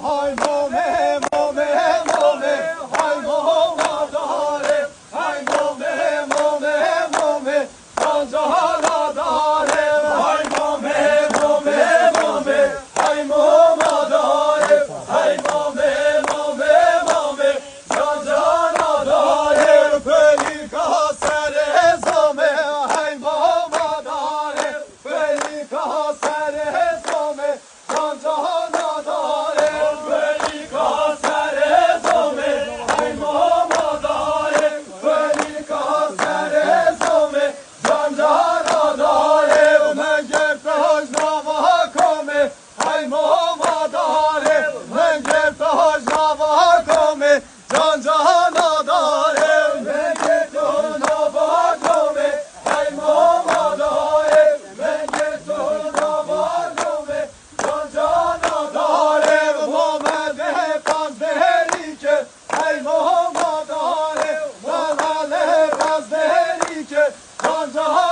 های مومه مومه مومه های مومه داره های مومه مومه مومه جان جهان داره های مومه مومه مومه های مومه داره های مومه مومه مومه جان جهان داره پلی کا سر زمه های مومه داره پلی کا سر زمه جان جهان داره پلی کا سر زمه های مومه داره پلی کا سر زمه جان جهان داره من گرفتاش نوا کمه های مومه داره من گرفتاش نوا کمه جان جهان داره من گرفتاش نوا کمه های مومه داره من گرفتاش نوا کمه جان جهان داره محمد فضلی که های مومه داره محمد فضلی که جان جهان